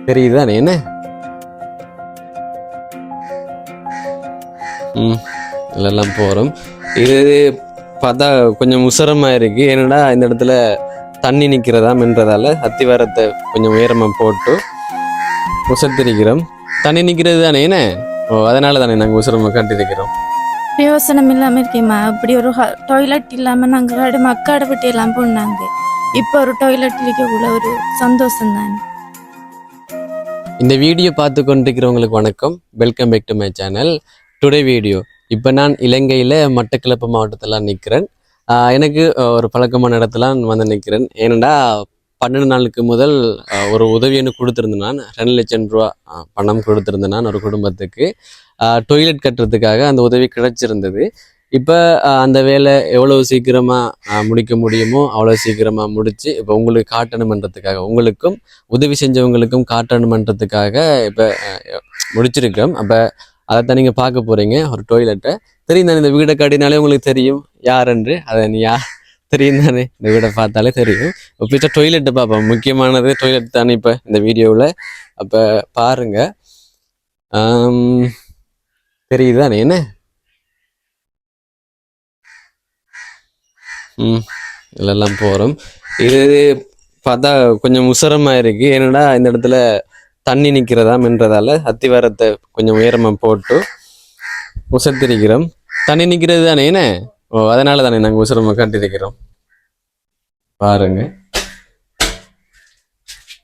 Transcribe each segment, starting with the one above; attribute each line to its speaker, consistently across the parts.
Speaker 1: தெரியுதுதானே என்ன? இதெல்லாம் போகிறோம். இது பார்த்தா கொஞ்சம் உசரமாக இருக்குது. ஏன்னா இந்த இடத்துல தண்ணி நிற்கிறதாம்ன்றதால அத்திவாரத்தை கொஞ்சம் உயரமாக போட்டு உசத்திருக்கிறோம். தண்ணி நிற்கிறது தானே என்ன? அதனால தானே நாங்கள் உசரமாக கட்டிருக்கிறோம்.
Speaker 2: பிரயோசனம் இல்லாமல் இருக்கேம்மா. அப்படி ஒரு டாய்லெட் இல்லாமல் நாங்கள் மக்காடை விட்டு எல்லாம் போனாங்க. இப்போ ஒரு டாய்லெட் இருக்கக்குள்ள ஒரு சந்தோஷம் தானே.
Speaker 1: இந்த வீடியோ பார்த்து கொண்டிருக்கிறவங்களுக்கு வணக்கம். Welcome back to my channel. Today video இப்போ நான் இலங்கையில் மட்டக்களப்பு மாவட்டத்தில் நிற்கிறேன். எனக்கு ஒரு பழக்கமான இடத்துல வந்து நிற்கிறேன். ஏனெண்டா 12 நாளுக்கு முதல் ஒரு உதவி எனக்கு கொடுத்துருந்தேன். நான் 2 லட்சம் ரூபா பணம் கொடுத்துருந்தேன் நான் ஒரு குடும்பத்துக்கு டொய்லெட் கட்டுறதுக்காக. அந்த உதவி கிடைச்சிருந்தது. இப்போ அந்த வேலை எவ்வளோ சீக்கிரமாக முடிக்க முடியுமோ அவ்வளோ சீக்கிரமாக முடித்து இப்போ உங்களுக்கு காட்டணுமன்றதுக்காக, உங்களுக்கும் உதவி செஞ்சவங்களுக்கும் காட்டணுமன்றதுக்காக இப்போ முடிச்சிருக்கோம். அப்போ அதைத்தான் நீங்கள் பார்க்க போகிறீங்க. ஒரு டொய்லெட்டை தெரியும் தானே, இந்த வீடை காட்டினாலே உங்களுக்கு தெரியும் யாருன்று. அதை நீ தெரியும் தானே, இந்த வீடை பார்த்தாலே தெரியும். இப்போ டொய்லெட்டை பார்ப்போம். முக்கியமானது டொய்லெட் தானே இப்போ இந்த வீடியோவில். அப்போ பாருங்க, தெரியுது தானே என்ன? இதெல்லாம் போகிறோம். இது பார்த்தா கொஞ்சம் உசரமாக இருக்குது. ஏன்னா இந்த இடத்துல தண்ணி நிற்கிறதாம்ன்றதால அத்திவாரத்தை கொஞ்சம் உயரமாக போட்டு உசத்திருக்கிறோம். தண்ணி நிற்கிறது தானே என்ன? அதனால தானே நாங்கள் உசரமாக கட்டிருக்கிறோம். பாருங்க,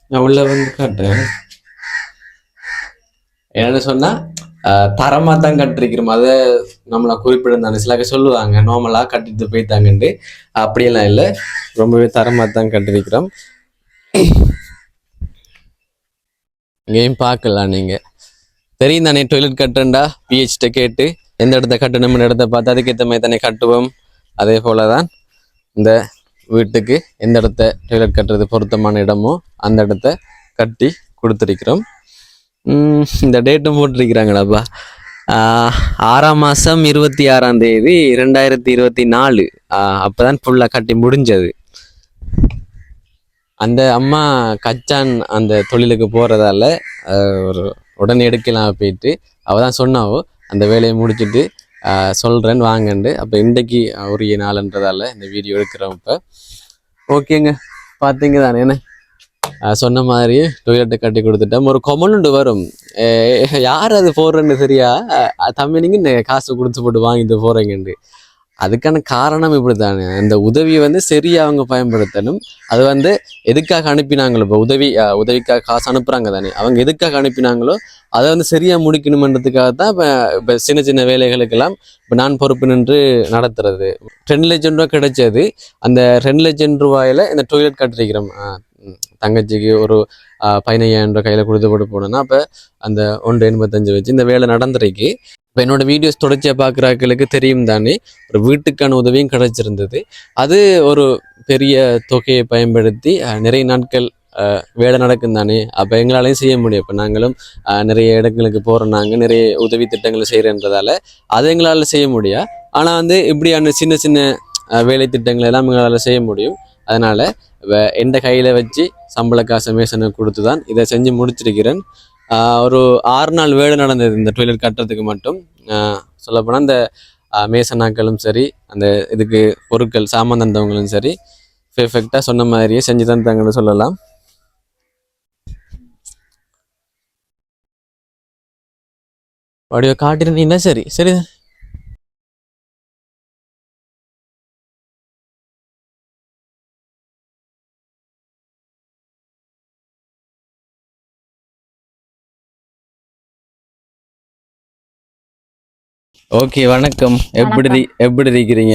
Speaker 1: நான் உள்ள வந்து காட்டுறேன். என்னன்னு சொன்னா தரமாக தான் கட்டிருக்கிறோம். அதை நம்மளை குறிப்பிடுந்தானே சிலாக்க சொல்லுவாங்க, நார்மலாக கட்டிட்டு போய்த்தாங்கன்ட்டு. அப்படியெல்லாம் இல்லை, ரொம்பவே தரமாக தான் கட்டிருக்கிறோம். இங்கேயும் பார்க்கலாம் நீங்கள். தெரியும் தானே, டொய்லெட் கட்டுறா பிஹெச்ட கேட்டு எந்த இடத்த கட்டணும்னு இடத்த பார்த்து அதுக்கேற்ற மாதிரி தானே கட்டுவோம். அதே போல தான் இந்த வீட்டுக்கு எந்த இடத்த டொய்லெட் கட்டுறது பொருத்தமான இடமோ அந்த இடத்த கட்டி கொடுத்துருக்கிறோம். இந்த டேட்டும் போட்டிருக்கிறாங்கடாப்பா. 6ஆம் மாதம் 26ஆம் தேதி 2024. அப்போ தான் ஃபுல்லாக கட்டி முடிஞ்சது. அந்த அம்மா கச்சான் அந்த தொழிலுக்கு போகிறதால ஒரு உடனே எடுக்கலாம் போயிட்டு அவள் தான் சொன்னாவோ அந்த வேலையை முடிச்சுட்டு சொல்கிறேன் வாங்கண்டு. அப்போ இன்றைக்கு உரிய நாள்ன்றதால இந்த வீடியோ எடுக்கிறோம். இப்போ ஓகேங்க, பார்த்தீங்க தானே என்ன? சொன்ன மாதிரி டொய்லெட்டை கட்டி கொடுத்துட்டோம். ஒரு கொமனுண்டு வரும், யார் அது போடுறேன்னு சரியா தம்பி நீங்கள் காசு கொடுத்து போட்டு வாங்கிட்டு போகிறீங்கண்டு. அதுக்கான காரணம் இப்படி தானே, அந்த உதவியை வந்து சரியாக அவங்க பயன்படுத்தணும். அது வந்து எதுக்காக அனுப்பினாங்களோ, இப்போ உதவிக்காக காசு அனுப்புகிறாங்க தானே, அவங்க எதுக்காக அனுப்பினாங்களோ அதை வந்து சரியாக முடிக்கணுமன்றதுக்காக தான் இப்போ சின்ன சின்ன வேலைகளுக்கெல்லாம் இப்போ நான் பொறுப்பு நின்று நடத்துறது. 2 லட்சம் ரூபா கிடைச்சது. அந்த 2 லட்சம் ரூபாயில் இந்த டொய்லெட் கட்டிருக்கிறோம். தங்கச்சிக்கு ஒரு 15,000 ரூபா கையில் கொடுத்து போட்டு போனோன்னா அப்போ அந்த 1.85 வச்சு இந்த வேலை நடந்துருக்கு. இப்போ என்னோட வீடியோஸ் தொடர்ச்சியாக பார்க்குறாக்களுக்கு தெரியும் தானே, ஒரு வீட்டுக்கான உதவியும் கிடைச்சிருந்தது. அது ஒரு பெரிய தொகையை பயன்படுத்தி நிறைய நாட்கள் வேலை நடக்கும் தானே. அப்போ எங்களாலையும் செய்ய முடியும். இப்போ நாங்களும் நிறைய இடங்களுக்கு போகிறோம், நாங்கள் நிறைய உதவி திட்டங்களை செய்கிறன்றதால அது எங்களால் செய்ய முடியும். ஆனால் வந்து இப்படியான சின்ன சின்ன வேலை திட்டங்கள் எல்லாம் எங்களால் செய்ய முடியும். அதனால் எந்த கையில் வச்சு சம்பள காசை மேசனை கொடுத்து தான் இதை செஞ்சு முடிச்சிருக்கிறேன். ஒரு 6 நாள் வேலை நடந்தது இந்த டொய்லெட் கட்டுறதுக்கு மட்டும். சொல்லப்போனால் இந்த மேசனாக்களும் சரி, அந்த இதுக்கு பொருட்கள் சாமான் தந்தவங்களும் சரி, பெர்ஃபெக்டாக சொன்ன மாதிரியே செஞ்சு தந்தாங்கன்னு சொல்லலாம். வடிவ காட்டிருந்தீங்கன்னா சரி சரி. ஓகே, வணக்கம். எப்படி இருக்கிறீங்க?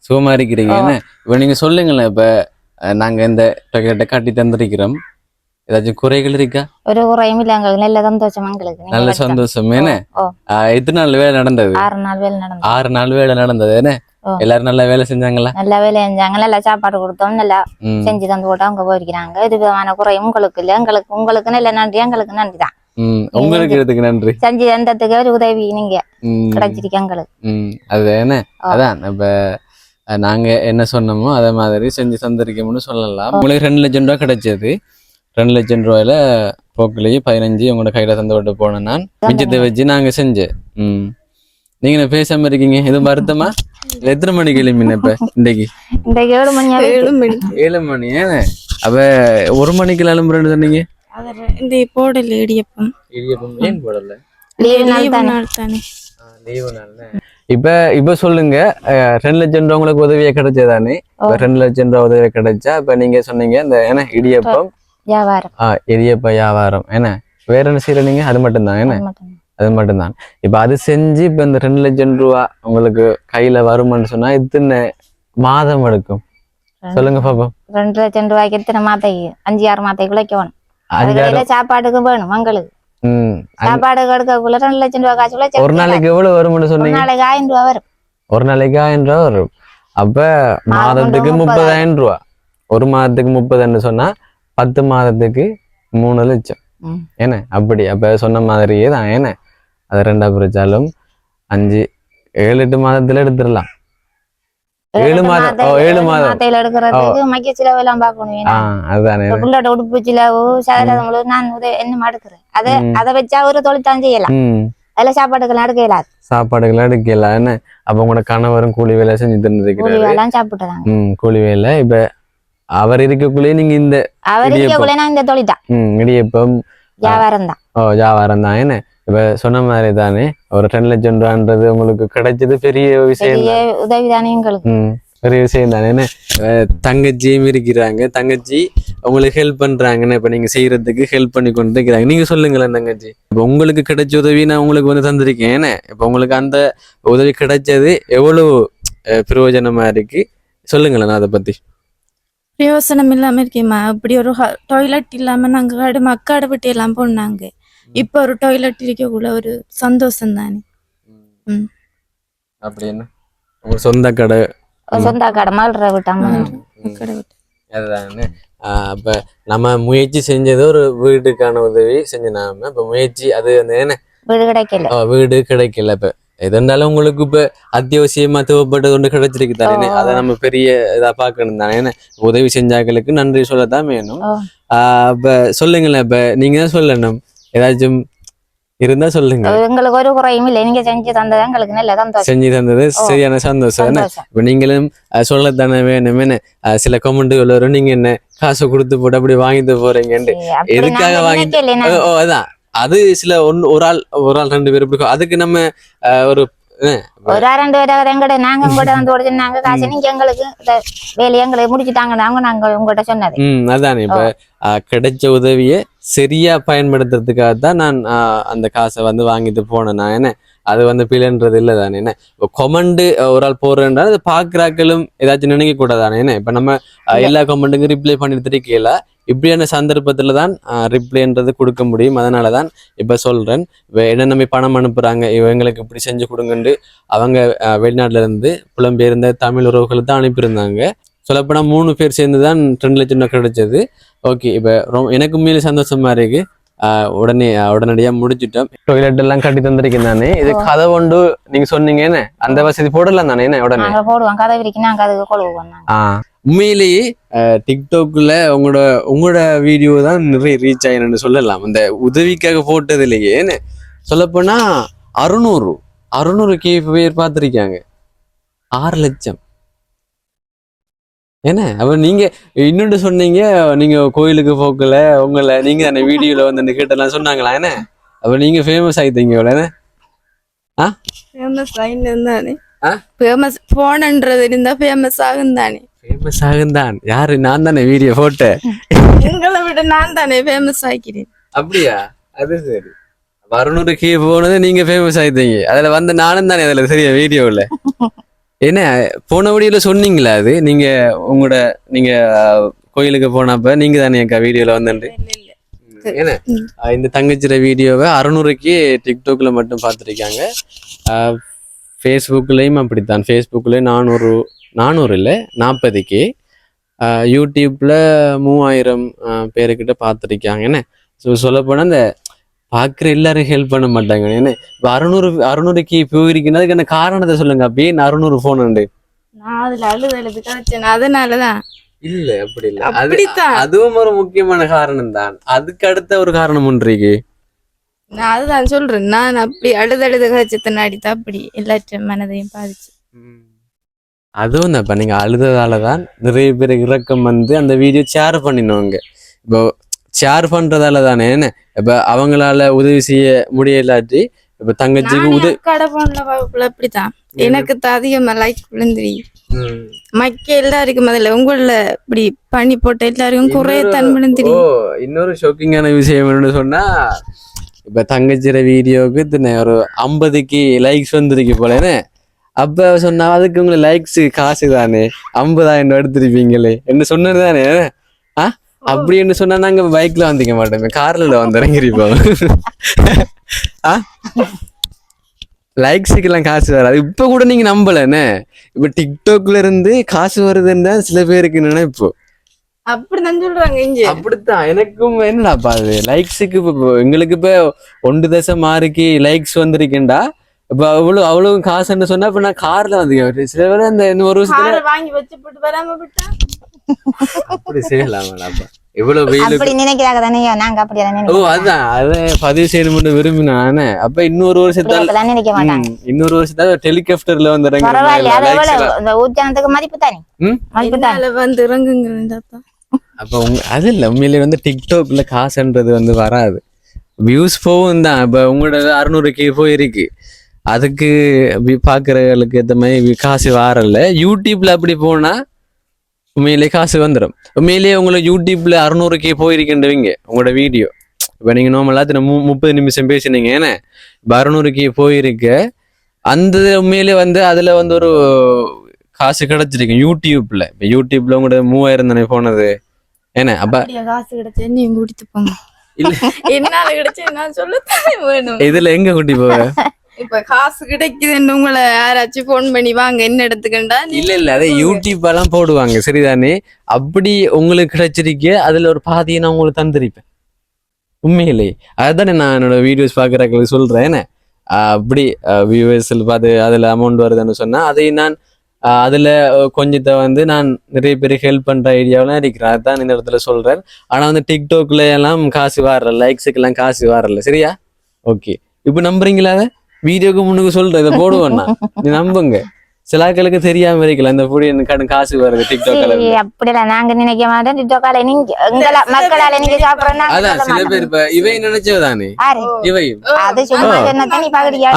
Speaker 1: சுகமா இருக்கிறீங்க என்ன? இப்போ நீங்க சொல்லுங்களேன். இப்ப நாங்க இந்த டொய்லெட்டை கட்டி தந்திருக்கிறோம், ஏதாச்சும் குறைகள் இருக்கா?
Speaker 3: ஒரு குறையும் இல்ல, நல்ல சந்தோஷம் எங்களுக்கு.
Speaker 1: நல்ல சந்தோஷம் என்ன? எத்தனை நாள் வேலை நடந்தது?
Speaker 3: 6 நாள் வேலை நடந்தது.
Speaker 1: 6 நாள் வேலை நடந்தது என்ன? எல்லாரும் நல்லா வேலை செஞ்சாங்களா?
Speaker 3: நல்லா வேலை செஞ்சாங்க, நல்லா சாப்பாடு கொடுத்தோம், நல்லா செஞ்சு தந்து போட்டு அவங்க போயிருக்கிறாங்க. இது விதமான குறையும் உங்களுக்கு இல்ல. உங்களுக்கு நல்ல நன்றி, எங்களுக்கு நன்றி தான்.
Speaker 1: உங்களுக்கு இதுக்கு நன்றி.
Speaker 3: செஞ்சு தந்ததுக்கு ஒரு உதவி நீங்க கிடைச்சிருக்க எங்களுக்கு.
Speaker 1: அது என்ன, அதான் இப்ப நாங்க என்ன சொன்னோமோ அதே மாதிரி செஞ்சு தந்திருக்கோம்னு சொல்லலாம். உங்களுக்கு 2 லட்சம் ரூபா கிடைச்சது. 2 லட்சம் ரூபாயில போக்குலேயே 15 உங்களோட கையில தந்து விட்டு போனேன் நான் மிச்சத்தை வச்சு நாங்க செஞ்சேன். நீங்க என்ன பேசாம இருக்கீங்க, எதுவும் வருத்தமா? இல்ல எத்தனை மணிக்கு எழுப்பின இப்ப இன்னைக்கு?
Speaker 3: 7 மணி
Speaker 1: 7 மணி. அப்ப 1 மணிக்கு எழும்புறேன்னு சொன்னீங்க.
Speaker 2: இந்த போடல இடியப்பம்
Speaker 1: ஏன் போடல?
Speaker 3: லீவு
Speaker 2: நாள் தானே.
Speaker 1: லீவு நாள். இப்ப சொல்லுங்க, 2 லட்சம் ரூபா உங்களுக்கு உதவியா கிடைச்சதானே? 2 லட்சம் ரூபா உதவியா கிடைச்சா இப்ப நீங்க சொன்னீங்க இந்த என்ன இடியப்பம்
Speaker 3: வியாபாரம்.
Speaker 1: இடியப்ப வியாபாரம் என்ன வேற என்ன செய்யற நீங்க? அது மட்டும்தான் என்ன? அது மட்டும்தான். இப்ப அது செஞ்சு இப்ப இந்த 2 லட்சம் ரூபா உங்களுக்கு கையில வருமானு சொன்னா எத்தனை மாதம் எடுக்கும் சொல்லுங்க பாப்போம்.
Speaker 3: 2 லட்சம் ரூபாய்க்கு எத்தனை மாத்தைக்கு? 5-6 மாத்தைக்கு உழைக்கணும். அதுல சாப்பாட்டுக்கு வேணும் எங்களுக்கு. சாப்பாடு எடுக்கக்குள்ள 2 லட்சம் ரூபாய் காசு.
Speaker 1: ஒரு நாளைக்கு எவ்வளவு வரும்னு சொன்னீங்க?
Speaker 3: ஒரு நாளைக்கு 1000 ரூபாய் வரும்.
Speaker 1: ஒரு நாளைக்கு 1000 ரூபாய் வரும். அப்ப மாதத்துக்கு 30,000 ரூபா. ஒரு மாதத்துக்கு 30 சொன்னா 10 மாதத்துக்கு 3 லட்சம் என்ன? அப்படி அப்ப சொன்ன மாதிரியே தான் என்ன? அது 2ஆ பிரிச்சாலும் 5 7-8 மாதத்துல எடுத்துடலாம். 7 மாதம் 7 மாதம்
Speaker 3: எடுக்கிறதுக்கு மக்கிய செலவு எல்லாம் பார்க்கணும்.
Speaker 1: அதுதானே
Speaker 3: புள்ளோட உடுப்பு செலவு நான் என்ன எடுக்கிறேன். அதை வச்சா ஒரு தொழில்தான் செய்யலாம். அதுல சாப்பாடுகள் எடுக்க இயலாது.
Speaker 1: சாப்பாடுகள் எடுக்கல என்ன? அப்ப உங்களோட கணவரும் கூலி வேலை செஞ்சு தந்துருக்கிறாரு.
Speaker 3: சாப்பிட்டுறாங்க
Speaker 1: கூலி வேலை. இப்ப அவர் இருக்கக்குள்ளே நீங்க இந்த
Speaker 3: இந்த தொழில் தான்
Speaker 1: இடியப்பம்
Speaker 3: வியாபாரம் தான்.
Speaker 1: வியாபாரம் தான் என்ன? இப்ப சொன்ன மாதிரி தானே ஒரு 2 லட்சம் ரூபான்றது உங்களுக்கு கிடைச்சது பெரிய விஷயம்,
Speaker 3: உதவி தானே எங்களுக்கு.
Speaker 1: பெரிய விஷயம் தானே என்ன? தங்கச்சியும் இருக்கிறாங்க, தங்கச்சி உங்களுக்கு ஹெல்ப் பண்றாங்கன்னு இப்ப நீங்க செய்யறதுக்கு ஹெல்ப் பண்ணி கொண்டு இருக்கிறாங்க. நீங்க சொல்லுங்களேன் தங்கச்சி, இப்ப உங்களுக்கு கிடைச்ச உதவி நான் உங்களுக்கு வந்து தந்திருக்கேன் என்ன? இப்ப உங்களுக்கு அந்த உதவி கிடைச்சது எவ்வளவு பிரயோஜனமா இருக்கு சொல்லுங்களேன் அதை பத்தி.
Speaker 2: பிரயோசனம் இல்லாம இருக்கேம்மா. இப்படி ஒரு டாய்லெட் இல்லாம நாங்க மக்காடை விட்டு எல்லாம் போனாங்க. இப்ப ஒரு டாய்லெட் இருக்கக்குள்ள ஒரு சந்தோஷம் தானே.
Speaker 1: அப்படி என்ன உங்க சொந்த கடை?
Speaker 3: சொந்த கடை மால்ற விட்டாங்க.
Speaker 1: அதுதானே. அப்ப நம்ம முயற்சி செஞ்சது ஒரு வீட்டுக்கான உதவி செஞ்சு நாம இப்ப முயற்சி அது அந்த என்ன
Speaker 3: வீடு கிடைக்கல.
Speaker 1: வீடு கிடைக்கல. இப்ப எது இருந்தாலும் உங்களுக்கு இப்ப அத்தியாவசியமா தேவைப்பட்டது ஒன்று கிடைச்சிருக்கு தானே. அதை நம்ம பெரிய இதா பாக்கணும் தானே. என்ன உதவி செஞ்சாக்களுக்கு நன்றி சொல்லத்தான் வேணும். இப்ப சொல்லுங்களேன், இப்ப நீங்க தான் சொல்லணும், ஏதாச்சும் இருந்தா சொல்லுங்க.
Speaker 3: எங்களுக்கு ஒரு குறையும் இல்லை. நீங்க செஞ்சு தந்தது எங்களுக்கு நல்ல சந்தோஷம்.
Speaker 1: செஞ்சு தந்தது சரியான சந்தோஷம். இப்ப நீங்களும் சொல்லத்தானே வேணும் என்ன? சில கமெண்ட்டுகள் வரும், நீங்க என்ன காசை கொடுத்து போட்டு அப்படி வாங்கிட்டு போறீங்கன்னு. எதுக்காக வாங்கிட்டு? அதான் அது சில ஒரு ஆள் 2 பேர் பிடிக்கும். அதுக்கு நம்ம ஒரு
Speaker 3: 2 பேர் எங்கட நாங்க உங்கள்கிட்ட வந்து கொடுத்துருந்தாங்க காசு. நீங்க எங்களுக்கு வேலையை எங்களுக்கு முடிச்சுட்டாங்க. நாங்க உங்கள்கிட்ட சொன்னது.
Speaker 1: அதானே. இப்ப கிடைச்ச உதவியை சரியா பயன்படுத்துறதுக்காகத்தான் நான் அந்த காசை வந்து வாங்கிட்டு போனேன் நான் என்ன? அது வந்து பிள்ளைன்றது இல்லை தானே என்ன? இப்போ கொமெண்ட் ஒரு ஆள் போடுறேன்றால் அதை பார்க்குறாக்களும் ஏதாச்சும் நினைக்க கூடாதானே என்ன? இப்போ நம்ம எல்லா கொமெண்ட்டுக்கும் ரிப்ளை பண்ணிட்டு இருக்கல. இப்படியான சந்தர்ப்பத்துல தான் ரிப்ளைன்றது கொடுக்க முடியும். அதனால தான் இப்போ சொல்றேன், என்ன நம்பி பணம் அனுப்புறாங்க இவங்களுக்கு இப்படி செஞ்சு கொடுங்கன்னு அவங்க வெளிநாட்டுல இருந்து புலம்பெயர்ந்த தமிழ் உறவுகளை தான் அனுப்பியிருந்தாங்க. சொல்லப்போனா 3 பேர் சேர்ந்து தான் 2 லட்சம் ரூபாய் கிடைச்சது. ஓகே, இப்போ எனக்கு மேலே சந்தோஷமா இருக்கு. உடனடியா முடிச்சுட்டோம். டாய்லெட் எல்லாம் கட்டி தந்திருக்கேன் தானே. இது கதை கொண்டு நீங்க சொன்னீங்க என்ன? அந்த வசதி போடலாம் தானே என்ன? உடனே
Speaker 3: போடுவோம். கதை விரிக்கு நாங்க அதுக்கு கொள்வோம்.
Speaker 1: உண்மையிலேயே டிக்டாக்ல உங்களோட வீடியோ தான் நிறைய ரீச் ஆயின்னு சொல்லலாம். அந்த உதவிக்காக போட்டதுலயே சொல்லப்போனா 600 பேர் பார்த்திருக்காங்க. 6 லட்சம் என்ன? அப்ப நீங்க இன்னொன்று சொன்னீங்க, நீங்க கோயிலுக்கு போக்கல உங்களை நீங்க அந்த வீடியோல வந்து கேட்டெல்லாம் சொன்னாங்களா என்ன? அப்ப நீங்க ஃபேமஸ் ஆயிட்டீங்க என்ன?
Speaker 2: ஃபேமஸ் ஆயின்னு தானே. ஃபேமஸ் போனன்றது இருந்தா ஃபேமஸ் ஆகும் தானே.
Speaker 1: ஃபேமஸ் ஆகும் தான். யாரு? நான் தானே வீடியோ போட்டேன்.
Speaker 2: உங்களை விட நான் தானே ஃபேமஸ் ஆக்கிறேன்.
Speaker 1: அப்படியா? அது சரி. 600 போனது நீங்க ஃபேமஸ் ஆயிட்டீங்க. அதுல வந்து நானும் தானே அதுல சரியா வீடியோல என்ன போன வீடியோல சொன்னீங்களா? அது நீங்க நீங்க கோயிலுக்கு போனப்ப நீங்க தானே எங்க வீடியோல வந்து என்ன இந்த தங்கச்சிர வீடியோவை 600 டிக்டாக்ல மட்டும் பார்த்துருக்காங்க. ஃபேஸ்புக்லயும் அப்படித்தான். ஃபேஸ்புக்ல 400 இல்லை 40 யூடியூப்ல 3000 பேருக்கிட்ட பார்த்துருக்காங்க என்ன. சொல்லப்போனா அந்த பார்க்குற எல்லாரும் ஹெல்ப் பண்ண மாட்டாங்க என்ன. இப்போ 600 போயிருக்குன்னா அதுக்கான காரணத்தை சொல்லுங்க. அப்படியே 600 போன் உண்டு.
Speaker 2: நான் அதுல அழுது கிடைச்சேன். அதனாலதான்
Speaker 1: இல்ல அப்படி இல்ல
Speaker 2: அப்படித்தான்.
Speaker 1: அதுவும் ஒரு முக்கியமான காரணம் தான். அதுக்கு அடுத்த ஒரு காரணம் ஒன்றிருக்கு.
Speaker 2: நான் அதுதான் சொல்றேன். நான் அப்படி அழுது கழிச்சத்தை அடித்தா அப்படி எல்லாற்ற மனதையும் பாதிச்சு.
Speaker 1: அதுவும் தான். இப்ப நீங்க அழுததாலதான் நிறைய பேர் இறக்கம் வந்து அந்த வீடியோ ஷேர் பண்ணினவங்க. இப்போ ஷேர் பண்றதால தானே என்ன இப்ப அவங்களால உதவி செய்ய முடியலாட்டி இப்ப தங்கச்சிக்கு உதவி
Speaker 2: கடை போன வகுப்புல அப்படித்தான் எனக்கு அதிகமா லைக் விழுந்துரி மக்க எல்லாருக்கும் முதல்ல உங்கள இப்படி பண்ணி போட்ட எல்லாருக்கும் குறையத்தான் விழுந்துரி.
Speaker 1: இன்னொரு ஷாக்கிங்கான விஷயம் என்னன்னு சொன்னா இப்ப தங்கச்சிற வீடியோவுக்கு ஒரு 50க்கு லைக்ஸ் வந்துருக்கு போலேன்னு. அப்ப சொன்னா அதுக்கு உங்களுக்கு லைக்ஸ் காசு தானே 50,000 எடுத்துருப்பீங்களே என்ன சொன்னது தானே. அப்படின்னு சொன்னா நாங்க பைக்ல வந்துக்க மாட்டோமே, கார்ல வந்து இறங்கிருப்போம். லைக்ஸுக்கு எல்லாம் காசு வராது. இப்ப கூட நீங்க நம்பலன்னு. இப்ப டிக்டாக்ல இருந்து காசு வருதுன்னு தான் சில பேருக்கு நினைப்பு.
Speaker 2: அப்படிதான் சொல்றாங்க இங்க.
Speaker 1: அப்படித்தான் எனக்கும் என்னடாப்பா அது லைக்ஸுக்கு இப்ப எங்களுக்கு இப்ப 1.6 லைக்ஸ் வந்திருக்கேன்டா. இப்ப அவ்வளவு காசுன்னு சொன்னா இப்ப நான் கார்ல வந்து சில பேர் அந்த இன்னும் ஒரு வருஷத்துல
Speaker 2: வாங்கி வச்சு போட்டு வராம விட்டா
Speaker 1: அப்படி செய்யலாமாடாப்பா. இவ்வளவு வெயில்
Speaker 3: அப்படி நினைக்கிறாங்க தானே, நாங்க அப்படி
Speaker 1: அதான் அதை பதிவு செய்யணும்னு விரும்பினானே. அப்ப இன்னொரு வருஷத்தால
Speaker 3: நினைக்க மாட்டாங்க.
Speaker 1: இன்னொரு வருஷத்தால டெலிகாப்டர்ல வந்து
Speaker 3: ஊஜனத்துக்கு மதிப்பு தானே, மதிப்பு தானே
Speaker 2: வந்து இறங்குங்க.
Speaker 1: அப்ப அது இல்ல உண்மையிலேயே வந்து டிக்டாக்ல காசுன்றது வந்து வராது, வியூஸ் போகும் தான். இப்ப உங்களோட 600K போயிருக்கு, அதுக்கு பாக்குறவங்களுக்கு ஏற்ற மாதிரி காசு வரல. யூடியூப்ல அப்படி போனா உண்மையிலேயே காசு வந்துடும். உண்மையிலேயே உங்களை யூடியூப்ல 600K போயிருக்கின்றவங்க உங்களோட வீடியோ. இப்ப நீங்க நார்மலா 30 நிமிஷம் பேசினீங்க ஏன்னா இப்ப 600K போயிருக்க அந்த உண்மையிலே வந்து அதுல வந்து ஒரு காசு கிடைச்சிருக்கு யூடியூப்ல. இப்ப யூடியூப்ல உங்களோட 3000 தானே போனது ஏன்னா. அப்ப
Speaker 2: காசு கிடைச்சா நீங்க கூட்டிட்டு போங்க. என்னால கிடைச்சு நான் சொல்லத்தானே வேணும்.
Speaker 1: இதுல எங்க கூட்டி போவ?
Speaker 2: இப்ப காசு கிடைக்குதுன்னு உங்களை யாராச்சும் போன் பண்ணி வாங்க என்ன எடுத்துக்கண்டா.
Speaker 1: இல்ல அதே யூடியூப் எல்லாம் போடுவாங்க சரிதானே. அப்படி உங்களுக்கு கிடைச்சிருக்க அதுல ஒரு பாதியை நான் உங்களுக்கு தந்திருப்பேன் உண்மையிலே. அதுதானே நான் என்னோட வீடியோஸ் பாக்குறவங்களுக்கு சொல்றேன் என்ன. அப்படி வியூவர்ஸில் பார்த்து அதுல அமௌண்ட் வருதுன்னு சொன்னா அதை நான் அதுல கொஞ்சத்தை வந்து நான் நிறைய பேருக்கு ஹெல்ப் பண்ற ஐடியாவெல்லாம் இருக்கிறேன். அதுதான் இந்த இடத்துல சொல்றேன். ஆனா வந்து டிக்டாக்ல எல்லாம் காசு வரல, லைக்ஸுக்கு எல்லாம் காசு வரல சரியா. ஓகே இப்ப நம்புறீங்களா? அதை வீடியோக்கு முன்னுக்கு சொல்றேன், இதை போடுவேன்னா நீ நம்புங்க. சில ஆட்களுக்கு தெரியாம இருக்கல இந்த பொடி எனக்கு காசு வருது டிக்டாக்ல.
Speaker 3: அப்படிலாம் நாங்க நினைக்க மாட்டோம். டிக்டாக்ல நீங்க மக்களால நீங்க சாப்பிடுறோம்.
Speaker 1: அதான் சில பேர் இப்ப இவை நினைச்சதானே இவை
Speaker 3: அது சும்மா என்னத்தான் நீ பாக்குறியா?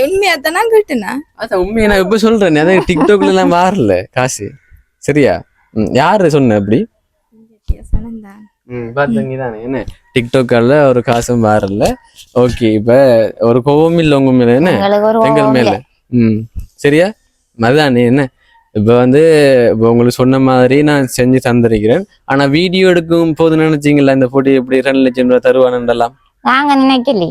Speaker 2: உண்மையாத்தான் நான் கேட்டுனா.
Speaker 1: அதான் உண்மையை நான் இப்ப சொல்றேன். அதான் டிக்டாக்ல எல்லாம் வரல காசு சரியா. யாரு சொன்ன அப்படி? பாத்தீங்க தானே என்ன டிக்டாக்ல ஒரு காசும் வரல. ஓகே இப்ப ஒரு கோவம் இல்ல உங்க மேல என்ன எங்கள் மேல. சரியா அதுதானே என்ன. இப்ப வந்து இப்ப உங்களுக்கு சொன்ன மாதிரி நான் செஞ்சு தந்திருக்கிறேன். ஆனா வீடியோ எடுக்கும் போது நினைச்சீங்களா இந்த போட்டி எப்படி 2 லட்சம் ரூபாய் தருவானுலாம்?
Speaker 3: நாங்க நினைக்கல.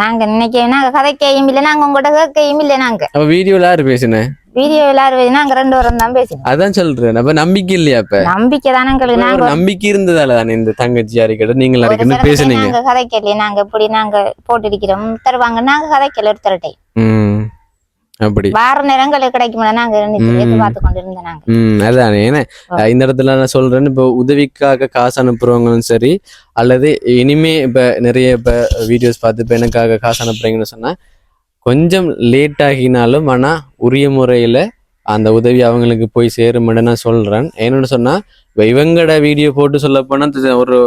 Speaker 3: நாங்க நினைக்க நாங்க கதைக்கையும் இல்லை, நாங்க உங்கள்கிட்ட கேட்கையும் இல்லை. நாங்க
Speaker 1: அப்ப வீடியோல யாரு பேசினேன்?
Speaker 3: வீடியோ எல்லாரும் நாங்க 2 வாரம் தான் பேசினோம்.
Speaker 1: அதான் சொல்றேன். அப்ப நம்பிக்கை இல்லையா? அப்ப
Speaker 3: நம்பிக்கை தானே நாங்க
Speaker 1: நம்பிக்கை இருந்ததால தானே இந்த தங்கச்சி யாருக்கிட்ட நீங்க யாருக்கிட்ட பேசுனீங்க?
Speaker 3: நாங்க கதைக்கல, நாங்க இப்படி நாங்க போட்டிருக்கிறோம் தருவாங்க, நாங்க கதைக்கல ஒருத்தரட்டை.
Speaker 1: அப்படி
Speaker 3: வார நேரங்களுக்கு கிடைக்கும் நாங்க எதிர்பார்த்து கொண்டு இருந்தோம் நாங்க.
Speaker 1: அதானே ஏன்னா இந்த இடத்துல நான் சொல்றேன். இப்போ உதவிக்காக காசு அனுப்புறவங்களும் சரி அல்லது இனிமே இப்ப நிறைய இப்ப வீடியோஸ் பார்த்து இப்ப எனக்காக காசு அனுப்புறீங்கன்னு சொன்னா கொஞ்சம் லேட் ஆகினாலும் ஆனா உரிய முறையில அந்த உதவி அவங்களுக்கு போய் சேரும்னு நான் சொல்றேன். ஏன்னு சொன்னா இவங்கட வீடியோ போட்டு சொல்ல போனா ஒரு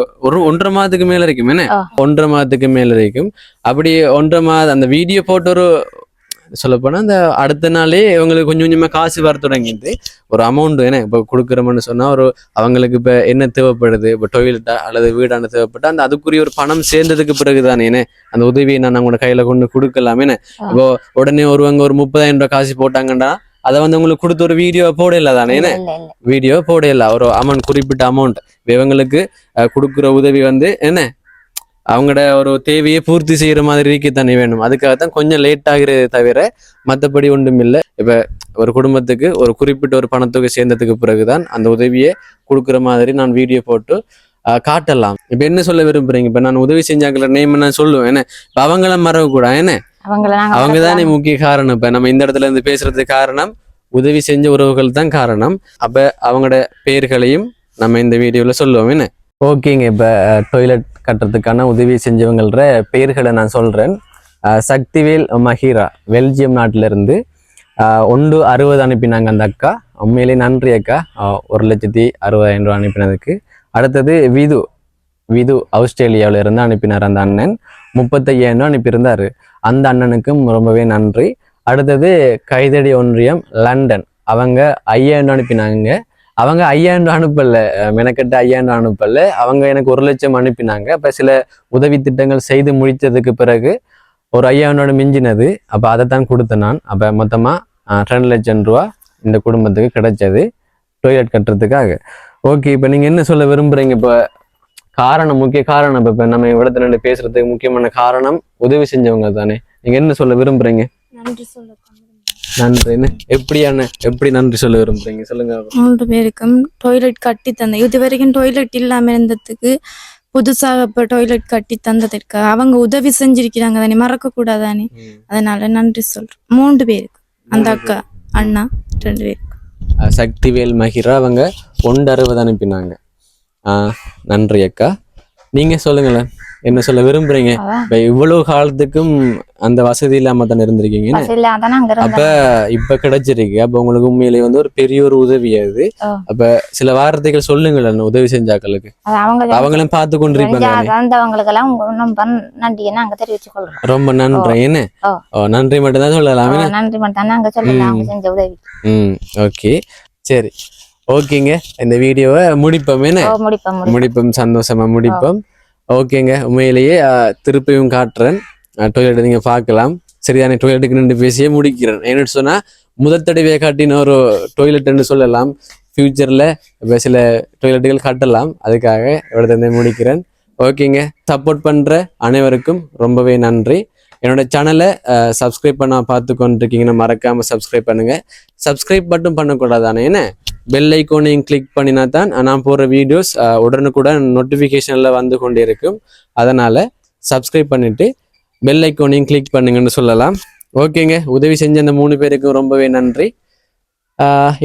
Speaker 1: 1.5 மாதத்துக்கு மேல இருக்கும் என்ன 1.5 மாதத்துக்கு மேல இருக்கும். அப்படி 1.5 மாதம் அந்த வீடியோ போட்டு ஒரு சொல்ல போனா அந்த அடுத்த நாளே இவங்களுக்கு கொஞ்சம் கொஞ்சமா காசு வர தொடங்கிட்டு ஒரு அமௌண்ட் என்ன இப்ப கொடுக்குறோம்னு சொன்னா ஒரு அவங்களுக்கு இப்ப என்ன தேவைப்படுது, இப்ப டொய்லெட்டா அல்லது வீடான தேவைப்பட்டா அந்த அதுக்குரிய ஒரு பணம் சேர்ந்ததுக்கு பிறகுதானே என்ன அந்த உதவியை நான் உங்களோட கையில கொண்டு கொடுக்கலாமே. இப்போ உடனே ஒருவங்க ஒரு 30,000 ரூபாய் காசு போட்டாங்கன்னா அதை வந்து உங்களுக்கு கொடுத்த ஒரு வீடியோ போடல தானே என்ன வீடியோ போடல ஒரு அமௌண்ட் குறிப்பிட்ட அமௌண்ட் இவங்களுக்கு கொடுக்குற உதவி வந்து என்ன அவங்களோட ஒரு தேவையை பூர்த்தி செய்யற மாதிரி இருக்கத்தானே வேணும். அதுக்காகத்தான் கொஞ்சம் லேட் ஆகிறதே தவிர மற்றபடி ஒன்றும் இல்லை. இப்ப ஒரு குடும்பத்துக்கு ஒரு குறிப்பிட்ட ஒரு பணத்தொகை சேர்ந்ததுக்கு பிறகுதான் அந்த உதவியை கொடுக்குற மாதிரி நான் வீடியோ போட்டு காட்டலாம். இப்ப என்ன சொல்ல விரும்புறீங்க? இப்ப நான் உதவி செஞ்சாங்கள நேம் நான் சொல்லுவேன் என்ன இப்ப அவங்கள மறக்க கூட என்ன அவங்கதானே முக்கிய காரணம். இப்ப நம்ம இந்த இடத்துல இருந்து பேசுறதுக்கு காரணம் உதவி செஞ்ச உறவுகள் தான் காரணம். அப்போ அவங்களோட பெயர்களையும் நம்ம இந்த வீடியோவில் சொல்லுவோம் என்ன. ஓகேங்க, இப்போ டொய்லெட் கட்டுறதுக்கான உதவி செஞ்சவங்கள பெயர்களை நான் சொல்கிறேன். சக்திவேல் மஹீரா பெல்ஜியம் நாட்டிலிருந்து 160 அனுப்பினாங்க அந்த அக்கா. உண்மையிலே நன்றி அக்கா, 1,60,000 ரூபா அனுப்பினதுக்கு. அடுத்தது விது ஆஸ்திரேலியாவில இருந்து அனுப்பினார் அந்த அண்ணன், 35,000 அனுப்பியிருந்தாரு. அந்த அண்ணனுக்கும் ரொம்பவே நன்றி. அடுத்தது கைதடி ஒன்றியம் லண்டன், அவங்க 5,000 அனுப்பினாங்க. அவங்க 5,000 அனுப்பல, மெனக்கட்டு 5,000 அனுப்பல, அவங்க எனக்கு 1,00,000 அனுப்பினாங்க. அப்போ சில உதவி திட்டங்கள் செய்து முடித்ததுக்கு பிறகு ஒரு 5,000 மிஞ்சினது, அப்போ அதை தான் கொடுத்தேன் நான். அப்போ மொத்தமாக 2,00,000 ரூபா இந்த குடும்பத்துக்கு கிடைச்சது டொய்லெட் கட்டுறதுக்காக. ஓகே, இப்போ நீங்கள் என்ன சொல்ல விரும்புகிறீங்க? இப்போ முக்கிய காரணம் இப்போ நம்ம இடத்துல ரெண்டு பேசுறதுக்கு முக்கியமான காரணம் உதவி செஞ்சவங்க தானே. நீங்கள் என்ன சொல்ல விரும்புகிறீங்க?
Speaker 2: நன்றி சொல்ல
Speaker 1: நன்றின்னு எப்படி நன்றி சொல்ல விரும்புறீங்க சொல்லுங்க.
Speaker 2: 3 பேருக்கும் டொய்லெட் கட்டி தந்த, இது வரைக்கும் டொய்லெட் இல்லாம இருந்ததுக்கு புதுசாக இப்போ டொய்லெட் கட்டி தந்ததற்கு அவங்க உதவி செஞ்சிருக்கிறாங்க தானே, மறக்க கூடாதானே. அதனால நன்றி சொல்றேன் 3 பேருக்கு, அந்த அக்கா அண்ணா 2 பேருக்கு.
Speaker 1: சக்திவேல் மஹிரா அவங்க 160 அனுப்பினாங்க. நன்றி அக்கா. நீங்க சொல்லுங்களேன், என்ன சொல்ல விரும்புறீங்க? இவ்வளவு காலத்துக்கும் அந்த வசதி இல்லாம தானே இருந்திருக்கீங்க, அப்ப இப்ப கிடைச்சிருக்கு. அப்ப உங்களுக்கு உண்மையிலேயே ஒரு பெரிய ஒரு உதவி அது. அப்ப சில வார்த்தைகள் சொல்லுங்களேன் உதவி செஞ்சாக்களுக்கு, அவங்களும் பார்த்து கொண்டிருப்பாங்க. ரொம்ப நன்றி. என்ன நன்றி மட்டும் தான் சொல்லலாம். ஓகே, சரி, ஓகேங்க. இந்த வீடியோவை முடிப்போம். என்ன முடிப்போம், சந்தோஷமா முடிப்போம். ஓகேங்க, உண்மையிலேயே திருப்பியும் காட்டுறேன் டொய்லெட், நீங்கள் பார்க்கலாம். சரிதானே, டொய்லெட்டுக்கு நின்று பேசியே முடிக்கிறேன். என்னன்னு சொன்னால் முதல் தடவையை காட்டின ஒரு டொய்லெட்னு சொல்லலாம். ஃப்யூச்சரில் இப்போ சில டொய்லெட்டுகள் கட்டலாம், அதுக்காக இவ்வளோ முடிக்கிறேன். ஓகேங்க, சப்போர்ட் பண்ணுற அனைவருக்கும் ரொம்பவே நன்றி. என்னோட சேனலை சப்ஸ்கிரைப் பண்ண பார்த்து கொண்டிருக்கீங்கன்னா மறக்காமல் சப்ஸ்கிரைப் பண்ணுங்கள். சப்ஸ்கிரைப் மட்டும் பண்ணக்கூடாதானே, என்ன பெல் ஐக்கோனையும் கிளிக் பண்ணினா தான் நான் போடுற வீடியோஸ் உடனுக்குடன் நோட்டிஃபிகேஷனில் வந்து கொண்டே இருக்கும். அதனால் சப்ஸ்கிரைப் பண்ணிவிட்டு பெல் ஐக்கோனையும் கிளிக் பண்ணுங்கன்னு சொல்லலாம். ஓகேங்க, உதவி செஞ்ச அந்த 3 பேருக்கும் ரொம்பவே நன்றி.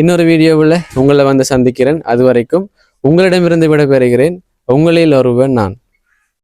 Speaker 1: இன்னொரு வீடியோவில் உங்களை வந்து சந்திக்கிறேன். அது வரைக்கும் உங்களிடமிருந்து விடைபெறுகிறேன். உங்களில் ஒருவன் நான்.